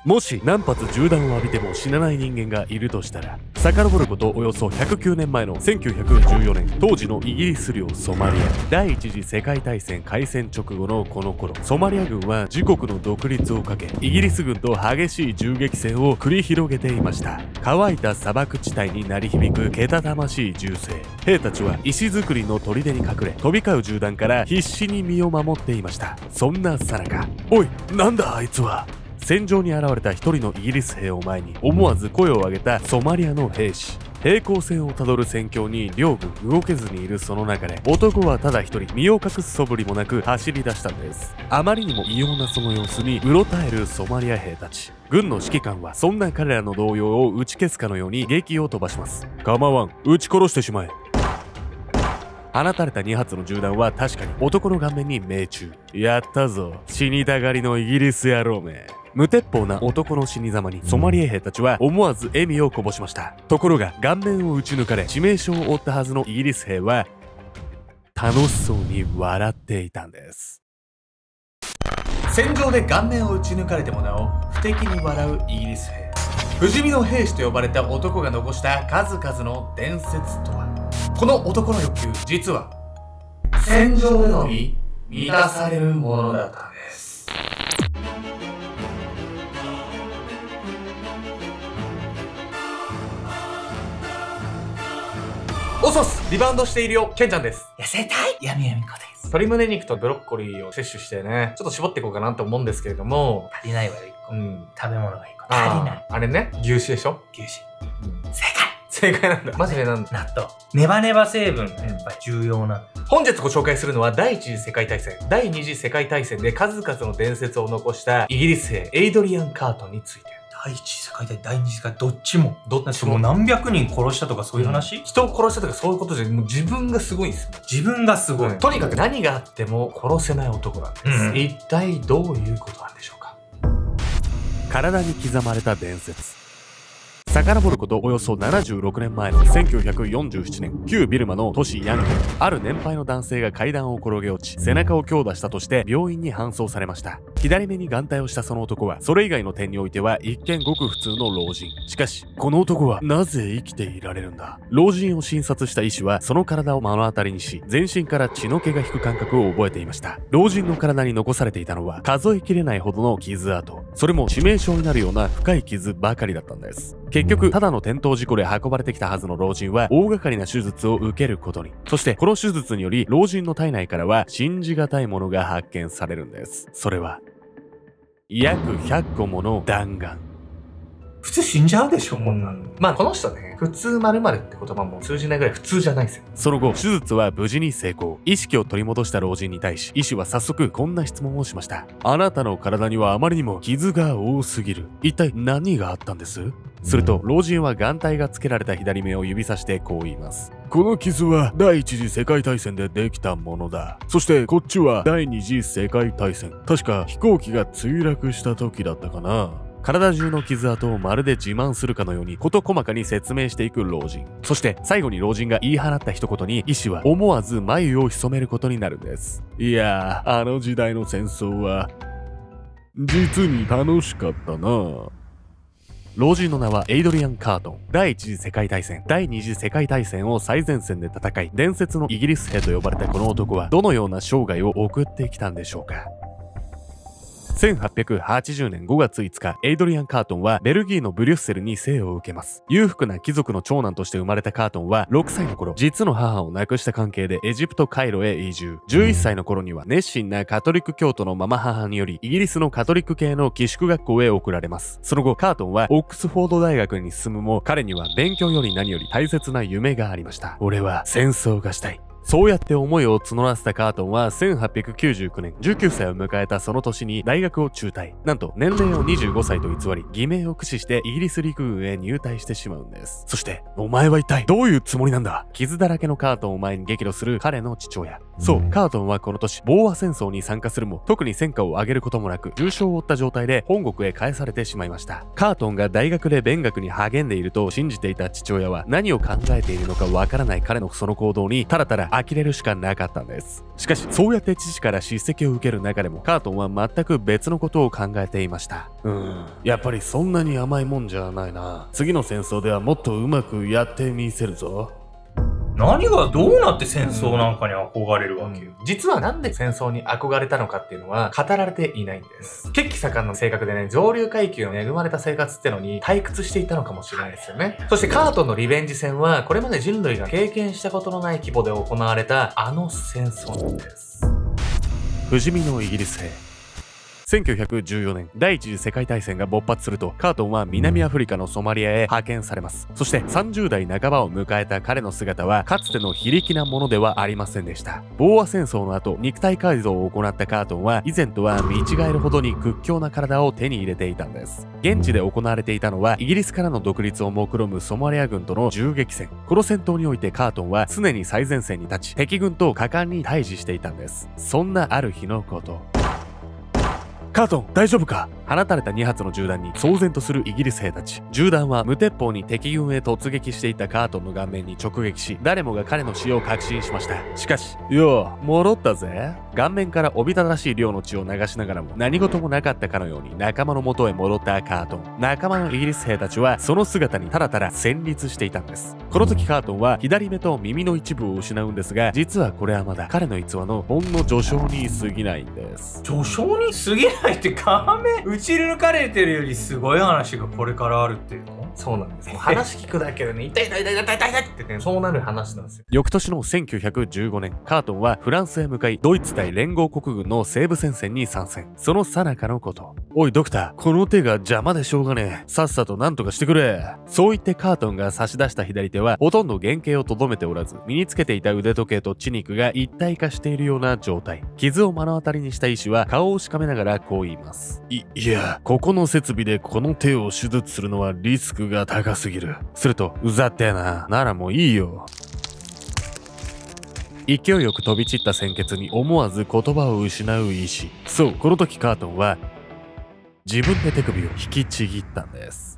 もし何発銃弾を浴びても死なない人間がいるとしたら、遡ることおよそ109年前の1914年、当時のイギリス領ソマリア。第一次世界大戦開戦直後のこの頃、ソマリア軍は自国の独立をかけ、イギリス軍と激しい銃撃戦を繰り広げていました。乾いた砂漠地帯に鳴り響くけたたましい銃声。兵たちは石造りの砦に隠れ、飛び交う銃弾から必死に身を守っていました。そんなさなか、おい、なんだあいつは。戦場に現れた一人のイギリス兵を前に思わず声を上げたソマリアの兵士。平行線をたどる戦況に両軍動けずにいるその中で、男はただ一人身を隠す素振りもなく走り出したんです。あまりにも異様なその様子にうろたえるソマリア兵たち。軍の指揮官はそんな彼らの動揺を打ち消すかのように檄を飛ばします。構わん、撃ち殺してしまえ。放たれた2発の銃弾は確かに男の顔面に命中。やったぞ、死にたがりのイギリス野郎め。無鉄砲な男の死に様にソマリア兵たちは思わず笑みをこぼしました。ところが顔面を撃ち抜かれ致命傷を負ったはずのイギリス兵は楽しそうに笑っていたんです。戦場で顔面を撃ち抜かれてもなお不敵に笑うイギリス兵。不死身の兵士と呼ばれた男が残した数々の伝説とは。この男の欲求、実は戦場でのみ満たされるものだったんです。おそす、リバウンドしているよ、ケンちゃんです。痩せたい闇闇子です。鶏胸肉とブロッコリーを摂取してね、ちょっと絞っていこうかなと思うんですけれども。足りないわよ、1個。食べ物が1個。足りない。あれね、牛脂でしょ。牛脂。正解なんだ。マジでなんだ。納豆。ネバネバ成分がやっぱり重要な。本日ご紹介するのは第一次世界大戦、第二次世界大戦で数々の伝説を残したイギリス兵エイドリアン・カートンについて。第一次世界大戦、第二次世界どっちも。どっちも。もう何百人殺したとかそういう話、人を殺したとかそういうことじゃ、もう自分がすごいんですよ。自分がすごい。とにかく何があっても殺せない男なんです。一体どういうことなんでしょうか。体に刻まれた伝説。遡ることおよそ76年前の1947年、旧ビルマの都市ヤンゴン、ある年配の男性が階段を転げ落ち、背中を強打したとして病院に搬送されました。左目に眼帯をしたその男は、それ以外の点においては一見ごく普通の老人。しかし、この男はなぜ生きていられるんだ。老人を診察した医師は、その体を目の当たりにし、全身から血の気が引く感覚を覚えていました。老人の体に残されていたのは、数えきれないほどの傷跡。それも致命傷になるような深い傷ばかりだったんです。結局、ただの転倒事故で運ばれてきたはずの老人は大掛かりな手術を受けることに。そしてこの手術により老人の体内からは信じがたいものが発見されるんです。それは約100個もの弾丸。普通死んじゃうでしょ、こんなの。まあこの人ね、普通〇〇って言葉も通じないぐらい普通じゃないですよ。その後、手術は無事に成功。意識を取り戻した老人に対し、医師は早速こんな質問をしました。あなたの体にはあまりにも傷が多すぎる。一体何があったんです？すると、老人は眼帯がつけられた左目を指さしてこう言います。この傷は第一次世界大戦でできたものだ。そしてこっちは第二次世界大戦。確か飛行機が墜落した時だったかな。体中の傷跡をまるで自慢するかのように事細かに説明していく老人。そして最後に老人が言い放った一言に医師は思わず眉を潜めることになるんです。いやー、あの時代の戦争は実に楽しかったな。老人の名はエイドリアン・カートン。第一次世界大戦、第二次世界大戦を最前線で戦い、伝説のイギリス兵と呼ばれたこの男はどのような生涯を送ってきたんでしょうか。1880年5月5日、エイドリアン・カートンはベルギーのブリュッセルに生を受けます。裕福な貴族の長男として生まれたカートンは6歳の頃、実の母を亡くした関係でエジプト・カイロへ移住。11歳の頃には熱心なカトリック教徒のママ母によりイギリスのカトリック系の寄宿学校へ送られます。その後、カートンはオックスフォード大学に進むも、彼には勉強より何より大切な夢がありました。俺は戦争がしたい。そうやって思いを募らせたカートンは1899年19歳を迎えたその年に大学を中退。なんと年齢を25歳と偽り偽名を駆使してイギリス陸軍へ入隊してしまうんです。そしてお前は一体どういうつもりなんだ。傷だらけのカートンを前に激怒する彼の父親。そう、カートンはこの年ボーア戦争に参加するも特に戦果を上げることもなく重傷を負った状態で本国へ返されてしまいました。カートンが大学で勉学に励んでいると信じていた父親は何を考えているのかわからない彼のその行動にただただ呆れるしかなかったんです。しかし、そうやって父から叱責を受ける中でも、カートンは全く別のことを考えていました。やっぱりそんなに甘いもんじゃないな。次の戦争ではもっとうまくやってみせるぞ。何がどうなって戦争なんかに憧れるわけよ。実はなんで戦争に憧れたのかっていうのは語られていないんです。血気盛んな性格でね、上流階級の恵まれた生活ってのに退屈していたのかもしれないですよね。そしてカートンのリベンジ戦はこれまで人類が経験したことのない規模で行われたあの戦争なんです。不死身のイギリス兵。1914年、第一次世界大戦が勃発すると、カートンは南アフリカのソマリアへ派遣されます。そして30代半ばを迎えた彼の姿は、かつての非力なものではありませんでした。ボーア戦争の後、肉体改造を行ったカートンは、以前とは見違えるほどに屈強な体を手に入れていたんです。現地で行われていたのは、イギリスからの独立を目論むソマリア軍との銃撃戦。この戦闘においてカートンは常に最前線に立ち、敵軍と果敢に対峙していたんです。そんなある日のこと。カートン、大丈夫か？放たれた2発の銃弾に騒然とするイギリス兵たち。銃弾は無鉄砲に敵軍へ突撃していたカートンの顔面に直撃し、誰もが彼の死を確信しました。しかし、よう、戻ったぜ。顔面からおびただしい量の血を流しながらも何事もなかったかのように仲間の元へ戻ったカートン。仲間のイギリス兵たちはその姿にただただ戦慄していたんです。この時カートンは左目と耳の一部を失うんですが、実はこれはまだ彼の逸話のほんの序章に過ぎないんです。序章に過ぎないって顔面打ち抜かれてるよりすごい話がこれからあるっていうの？そうなんです。話聞くだけでね、痛い痛い痛い痛い痛いってね、そうなる話なんですよ。翌年の1915年、カートンはフランスへ向かい、ドイツ対連合国軍の西部戦線に参戦。その最中のこと。おいドクター、この手が邪魔でしょうがねえ。さっさと何とかしてくれ。そう言ってカートンが差し出した左手は、ほとんど原型をとどめておらず、身につけていた腕時計と血肉が一体化しているような状態。傷を目の当たりにした医師は顔をしかめながらこう言います。いや、ここの設備でこの手を手術するのはリスクが高すぎる。すると、うざってえな。ならもういいよ。勢いよく飛び散った鮮血に思わず言葉を失う医師。そう、この時カートンは自分で手首を引きちぎったんです。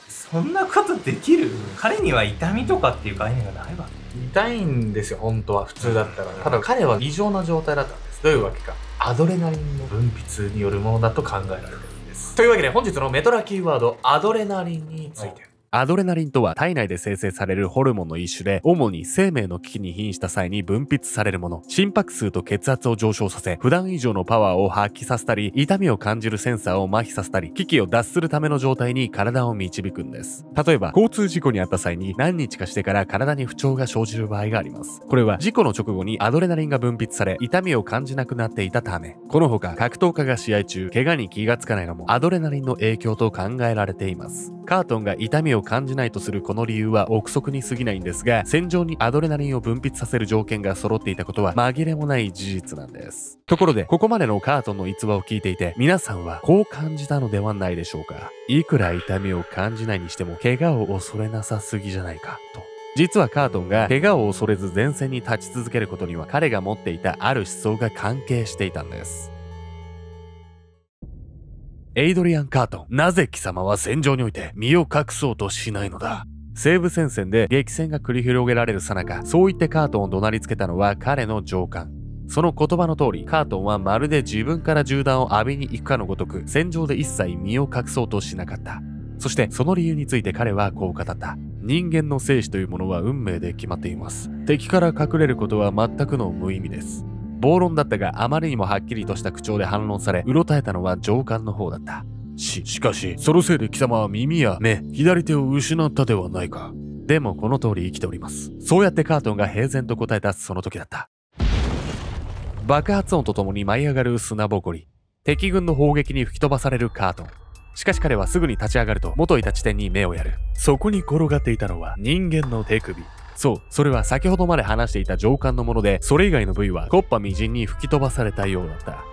そんなことできる？彼には痛みとかっていう概念がないわけ。痛いんですよ、本当は。普通だったら。ただ彼は異常な状態だったんです。どういうわけか。アドレナリンの分泌によるものだと考えられるんです。というわけで本日のメトラキーワード、アドレナリンについて。アドレナリンとは体内で生成されるホルモンの一種で、主に生命の危機に瀕した際に分泌されるもの。心拍数と血圧を上昇させ、普段以上のパワーを発揮させたり、痛みを感じるセンサーを麻痺させたり、危機を脱するための状態に体を導くんです。例えば、交通事故に遭った際に何日かしてから体に不調が生じる場合があります。これは事故の直後にアドレナリンが分泌され、痛みを感じなくなっていたため。このほか、格闘家が試合中、怪我に気がつかないのもアドレナリンの影響と考えられています。カートンが痛みを感じないとするこの理由は憶測に過ぎないんですが、戦場にアドレナリンを分泌させる条件が揃っていたことは紛れもない事実なんです。ところで、ここまでのカートンの逸話を聞いていて、皆さんはこう感じたのではないでしょうか。いくら痛みを感じないにしても、怪我を恐れなさすぎじゃないか、と。実はカートンが怪我を恐れず前線に立ち続けることには、彼が持っていたある思想が関係していたんです。エイドリアン・カートン、なぜ貴様は戦場において身を隠そうとしないのだ。西部戦線で激戦が繰り広げられる最中、そう言ってカートンを怒鳴りつけたのは彼の上官。その言葉の通り、カートンはまるで自分から銃弾を浴びに行くかのごとく、戦場で一切身を隠そうとしなかった。そしてその理由について彼はこう語った。人間の生死というものは運命で決まっています。敵から隠れることは全くの無意味です。暴論だったが、あまりにもはっきりとした口調で反論され、うろたえたのは上官の方だった。しかし、そのせいで貴様は耳や目、左手を失ったではないか。でもこの通り生きております。そうやってカートンが平然と答えたその時だった。爆発音とともに舞い上がる砂ぼこり。敵軍の砲撃に吹き飛ばされるカートン。しかし彼はすぐに立ち上がると、元いた地点に目をやる。そこに転がっていたのは人間の手首。そう、それは先ほどまで話していた上官のもので、それ以外の部位は木っ端みじんに吹き飛ばされたようだった。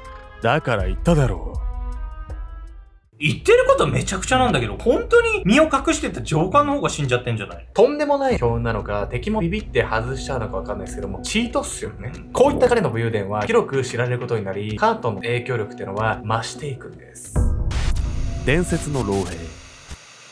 だから言っただろう。言ってることめちゃくちゃなんだけど、本当に身を隠してた上官の方が死んじゃってんじゃない？とんでもない強運なのか、敵もビビって外しちゃうのかわかんないですけども、チートっすよね。こういった彼の武勇伝は広く知られることになり、カートンの影響力っていうのは増していくんです。伝説の老兵。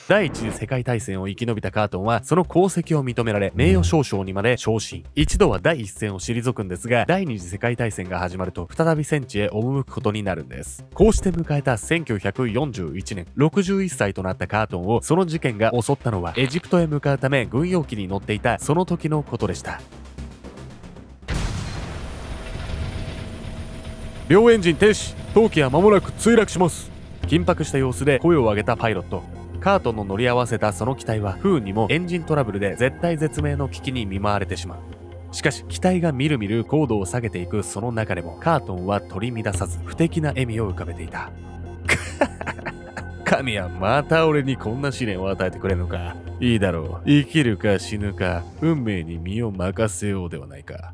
第一次世界大戦を生き延びたカートンはその功績を認められ名誉賞章にまで昇進。一度は第一線を退くんですが、第二次世界大戦が始まると再び戦地へ赴くことになるんです。こうして迎えた1941年、61歳となったカートンをその事件が襲ったのはエジプトへ向かうため軍用機に乗っていたその時のことでした。両エンジン停止、当機は間もなく墜落します。緊迫した様子で声を上げたパイロット。カートンの乗り合わせたその機体は不運にもエンジントラブルで絶体絶命の危機に見舞われてしまう。しかし機体がみるみる高度を下げていくその中でもカートンは取り乱さず不敵な笑みを浮かべていた。神はまた俺にこんな試練を与えてくれるのか。いいだろう。生きるか死ぬか運命に身を任せようではないか。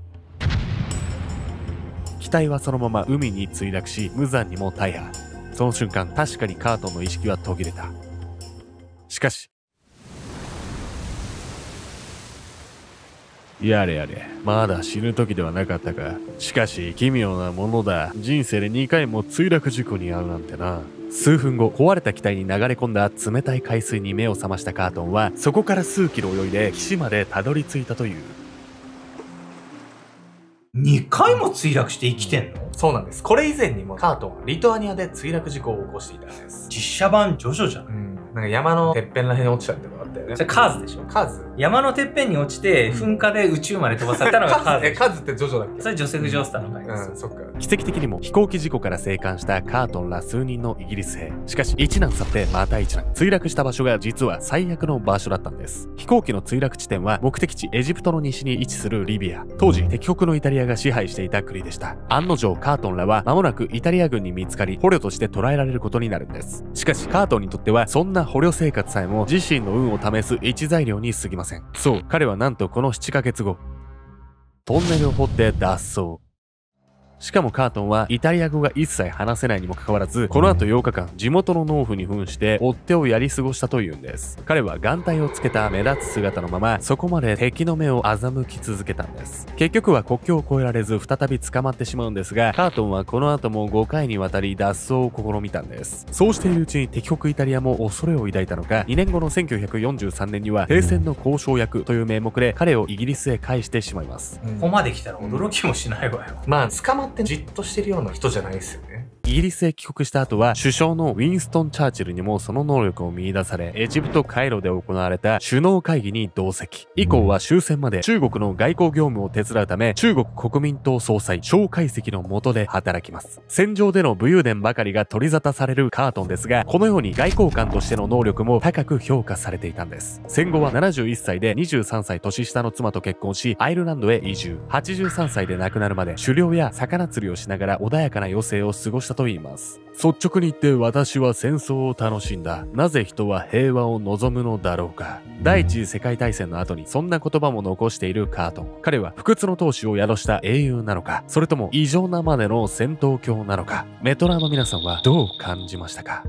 機体はそのまま海に墜落し無残にも大破。その瞬間確かにカートンの意識は途切れた。しかしやれやれ、まだ死ぬ時ではなかったか。しかし奇妙なものだ。人生で2回も墜落事故に遭うなんてな。数分後、壊れた機体に流れ込んだ冷たい海水に目を覚ましたカートンはそこから数キロ泳いで岸までたどり着いたという。2回も墜落して生きてんの？そうなんです。これ以前にもカートンはリトアニアで墜落事故を起こしていたんです。実写版ジョジョじゃん。なんか山のてっぺんらへんに落ちたってのがあったよね。それカーズでしょ？カーズ？山のてっぺんに落ちて噴火で宇宙まで飛ばされたのがカーズでしょ。カーズってジョジョだっけ？それジョセフ・ジョースターの回です。そっか。奇跡的にも飛行機事故から生還したカートンら数人のイギリス兵。しかし一難去ってまた一難。墜落した場所が実は最悪の場所だったんです。飛行機の墜落地点は目的地エジプトの西に位置するリビア。当時敵国のイタリアが支配していた国でした。案の定カートンらは間もなくイタリア軍に見つかり捕虜として捕らえられることになるんです。しかしカートンにとってはそんな捕虜生活さえも自身の運を試す一材料に過ぎません。そう、彼はなんとこの7ヶ月後トンネルを掘って脱走。しかもカートンはイタリア語が一切話せないにもかかわらず、この後8日間地元の農夫に扮して追っ手をやり過ごしたというんです。彼は眼帯をつけた目立つ姿のままそこまで敵の目を欺き続けたんです。結局は国境を越えられず再び捕まってしまうんですが、カートンはこの後も5回にわたり脱走を試みたんです。そうしているうちに敵国イタリアも恐れを抱いたのか、2年後の1943年には停戦の交渉役という名目で彼をイギリスへ返してしまいます。ここまで来たら驚きもしないわよ。まあ捕まってじっとしてるような人じゃないですよね。イギリスへ帰国した後は首相のウィンストン・チャーチルにもその能力を見出され、エジプト・カイロで行われた首脳会議に同席。以降は終戦まで中国の外交業務を手伝うため中国国民党総裁蒋介石の下で働きます。戦場での武勇伝ばかりが取り沙汰されるカートンですが、このように外交官としての能力も高く評価されていたんです。戦後は71歳で23歳年下の妻と結婚しアイルランドへ移住。83歳で亡くなるまで狩猟や魚釣りをしながら穏やかな余生を過ごしたといいます。率直に言って私は戦争を楽しんだ。なぜ人は平和を望むのだろうか。第一次世界大戦の後にそんな言葉も残しているカートン。彼は不屈の闘志を宿した英雄なのか、それとも異常なまでの戦闘狂なのか。メトラーの皆さんはどう感じましたか？